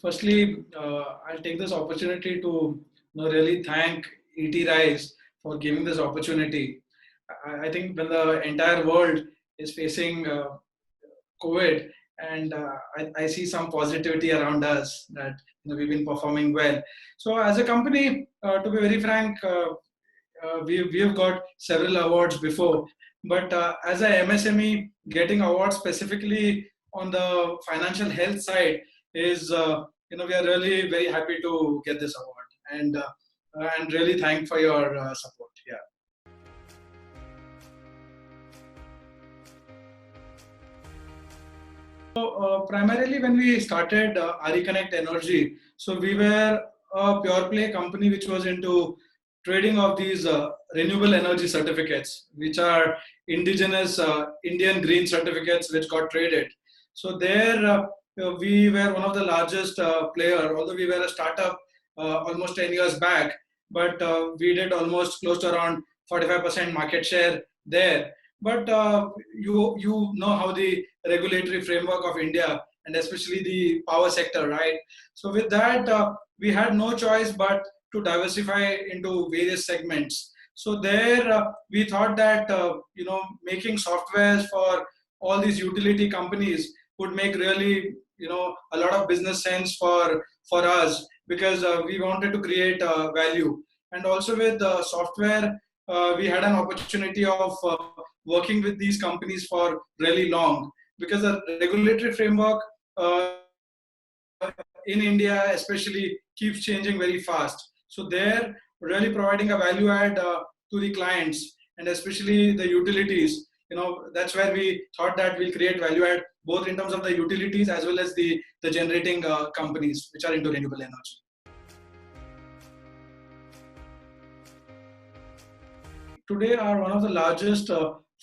Firstly, I'll take this opportunity to really thank ET Rise for giving this opportunity. I think when the entire world is facing COVID, and I see some positivity around us that we've been performing well. So as a company, to be very frank, we've got several awards before, but as a MSME, getting awards specifically on the financial health side is we are really very happy to get this award, and really thank for your support. Yeah. Primarily when we started Connect Energy, so we were a pure play company which was into trading of these renewable energy certificates, which are indigenous Indian green certificates which got traded. So there we were one of the largest player, although we were a startup almost 10 years back, but we did almost close to around 45% market share there. But you know how the regulatory framework of India and especially the power sector, right? So with that, we had no choice but to diversify into various segments. So there, we thought that making softwares for all these utility companies would make really a lot of business sense for us, because we wanted to create value. And also with software, we had an opportunity of working with these companies for really long, because the regulatory framework in India especially keeps changing very fast. So they're really providing a value add to the clients and especially the utilities. That's where we thought that we'll create value add both in terms of the utilities as well as the generating companies which are into renewable energy. Today are one of the largest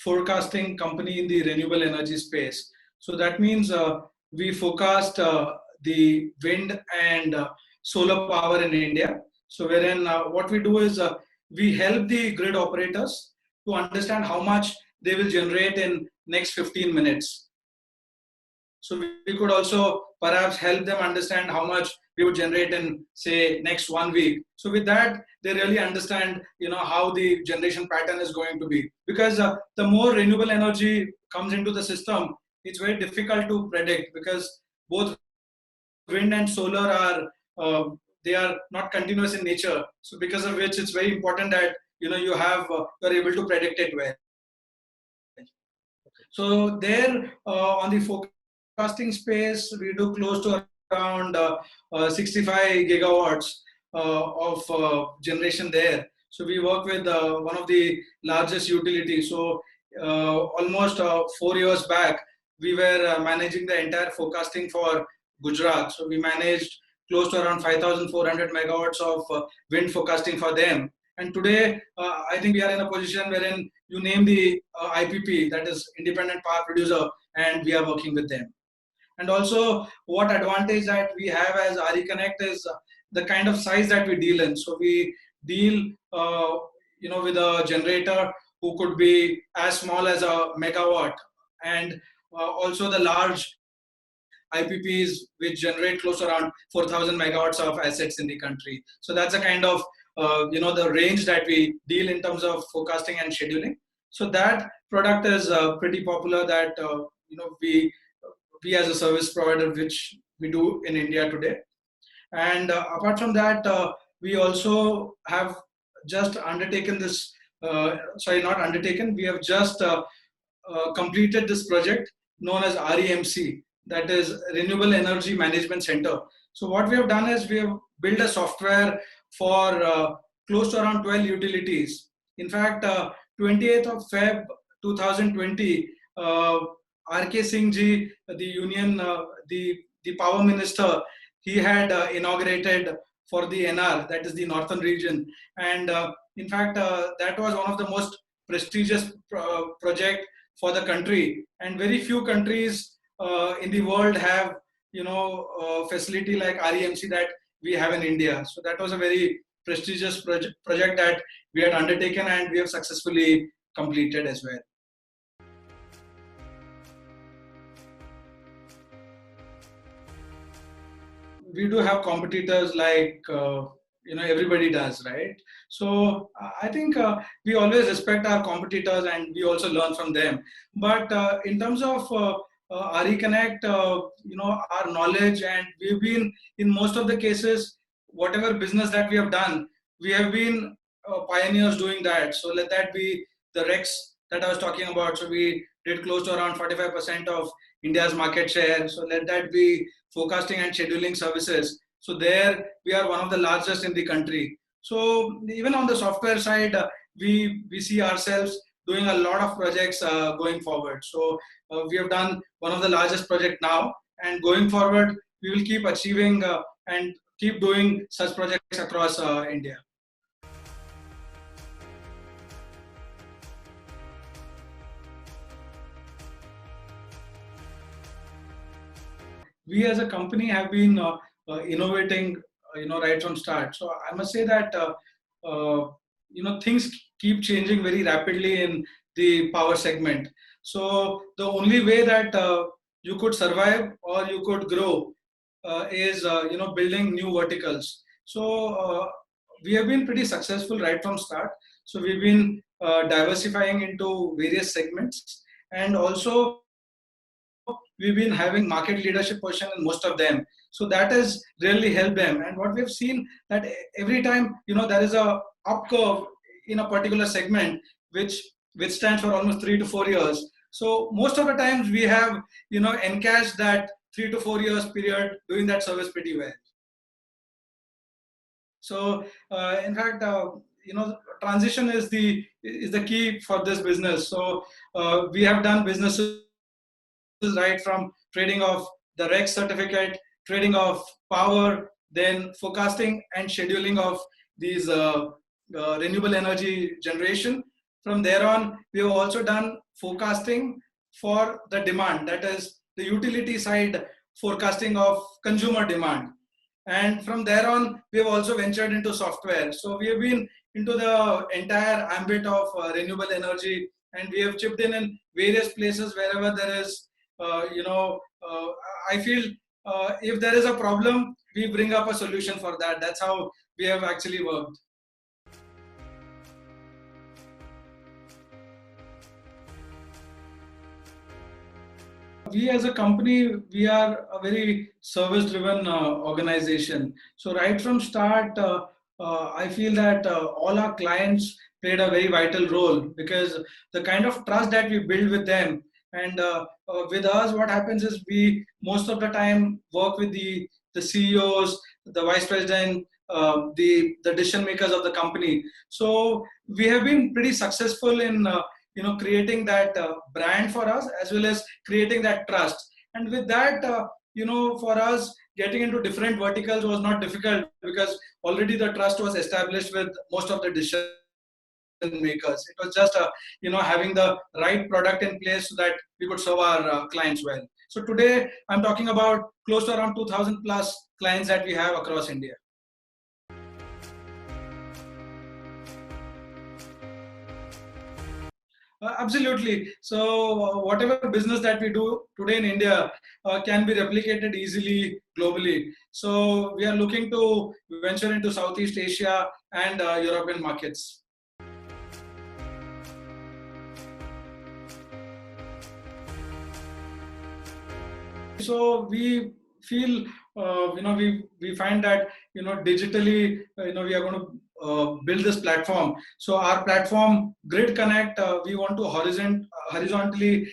forecasting company in the renewable energy space. So that means we forecast the wind and solar power in India. So wherein what we do is we help the grid operators to understand how much they will generate in next 15 minutes. So we could also perhaps help them understand how much we would generate in, say, next 1 week. So with that, they really understand, how the generation pattern is going to be. Because the more renewable energy comes into the system, it's very difficult to predict, because both wind and solar are they are not continuous in nature. So because of which, it's very important that you're able to predict it well. So there on the forecasting space, we do close to around 65 gigawatts of generation there. So we work with one of the largest utilities. So almost 4 years back, we were managing the entire forecasting for Gujarat. So we managed close to around 5,400 megawatts of wind forecasting for them. And today, I think we are in a position wherein you name the IPP, that is Independent Power Producer, and we are working with them. And also, what advantage that we have as RE Connect is the kind of size that we deal in. So we deal, with a generator who could be as small as a megawatt, and also the large IPPs which generate close to around 4,000 megawatts of assets in the country. So that's a kind of the range that we deal in terms of forecasting and scheduling. So that product is pretty popular. That we as a service provider, which we do in India today. And apart from that, we also have just undertaken this. Not undertaken. We have just completed this project known as REMC, that is Renewable Energy Management Center. So what we have done is we have built a software for close to around 12 utilities. In fact, 28th of Feb 2020, RK Singh ji, the union, the power minister, he had inaugurated for the NR, that is the northern region. And in fact, that was one of the most prestigious project for the country. And very few countries in the world have facility like REMC that we have in India. So that was a very prestigious project that we had undertaken, and we have successfully completed as well. we do have competitors like everybody does, right? So I think we always respect our competitors and we also learn from them. But in terms of RE Connect, our knowledge, and we've been in most of the cases, whatever business that we have done, we have been pioneers doing that. So let that be the Rex that I was talking about. So we did close to around 45% of India's market share. So let that be forecasting and scheduling services. So there we are one of the largest in the country. So even on the software side, we see ourselves doing a lot of projects going forward. So we have done one of the largest project now, and going forward we will keep achieving and keep doing such projects across India. We as a company have been innovating, right from start. So I must say that things keep changing very rapidly in the power segment. So the only way that you could survive or you could grow is building new verticals. So we have been pretty successful right from start. So we've been diversifying into various segments, and also we've been having market leadership position in most of them. So that has really helped them. And what we've seen that every time there is a up curve in a particular segment, which stands for almost 3 to 4 years. So most of the times we have encashed that 3 to 4 years period doing that service pretty well. So in fact, transition is the key for this business. So we have done businesses right from trading of the REX certificate, trading of power, then forecasting and scheduling of these renewable energy generation. From there on, we have also done forecasting for the demand, that is the utility side forecasting of consumer demand. And from there on, we have also ventured into software. So we have been into the entire ambit of renewable energy, and we have chipped in various places wherever there is I feel if there is a problem, we bring up a solution for that. That's how we have actually worked. We as a company, we are a very service driven organization. So right from start, I feel that all our clients played a very vital role, because the kind of trust that we build with them, and with us what happens is we most of the time work with the CEOs, the vice president, the decision makers of the company. So we have been pretty successful in creating that brand for us, as well as creating that trust. And with that, for us, getting into different verticals was not difficult, because already the trust was established with most of the decision makers. It was just having the right product in place so that we could serve our clients well. So today I'm talking about close to around 2000 plus clients that we have across India. Absolutely. So whatever business that we do today in India can be replicated easily globally. So we are looking to venture into Southeast Asia and European markets. So we feel, we find that digitally, we are going to build this platform. So our platform Grid Connect, we want to horizontally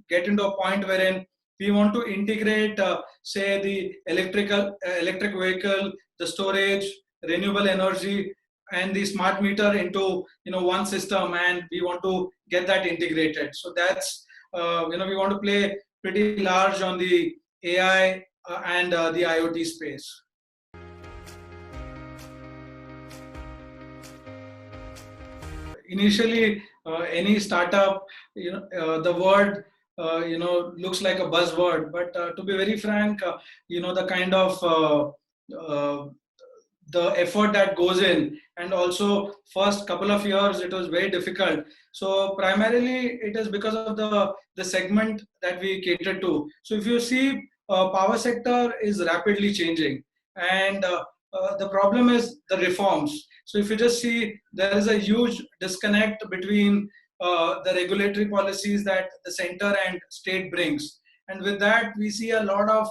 get into a point wherein we want to integrate say the electric vehicle, the storage, renewable energy, and the smart meter into one system, and we want to get that integrated. So that's we want to play pretty large on the AI and the IoT space. Initially, any startup, the word looks like a buzzword, but to be very frank, the kind of the effort that goes in, and also first couple of years it was very difficult. So primarily it is because of the segment that we cater to. So if you see power sector is rapidly changing, and the problem is the reforms. So if you just see, there is a huge disconnect between the regulatory policies that the center and state brings, and with that we see a lot of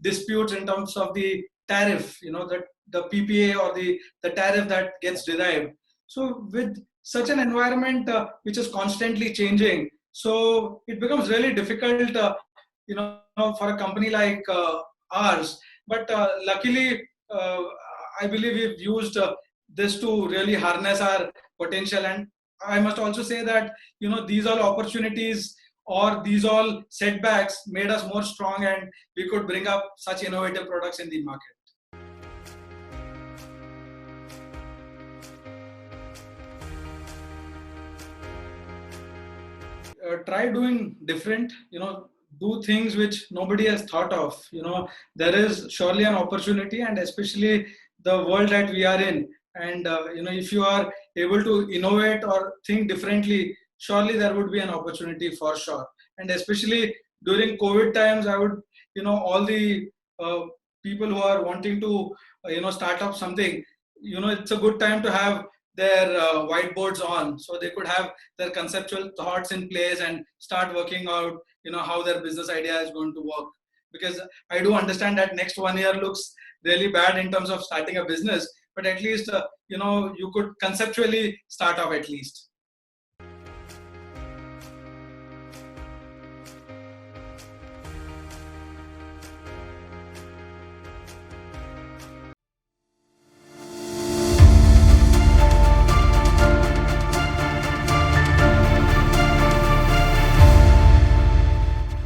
disputes in terms of the tariff, the PPA or the tariff that gets derived. So with such an environment which is constantly changing, so it becomes really difficult, for a company like ours. But luckily, I believe we've used this to really harness our potential. And I must also say that these all opportunities or these all setbacks made us more strong, and we could bring up such innovative products in the market. Try doing different, do things which nobody has thought of. There is surely an opportunity, and especially the world that we are in. And if you are able to innovate or think differently, surely there would be an opportunity for sure. And especially during COVID times, I would, all the uh, people who are wanting to start up something, it's a good time to have their whiteboards on, so they could have their conceptual thoughts in place and start working out how their business idea is going to work. Because I do understand that next 1 year looks really bad in terms of starting a business, but at least you could conceptually start off at least.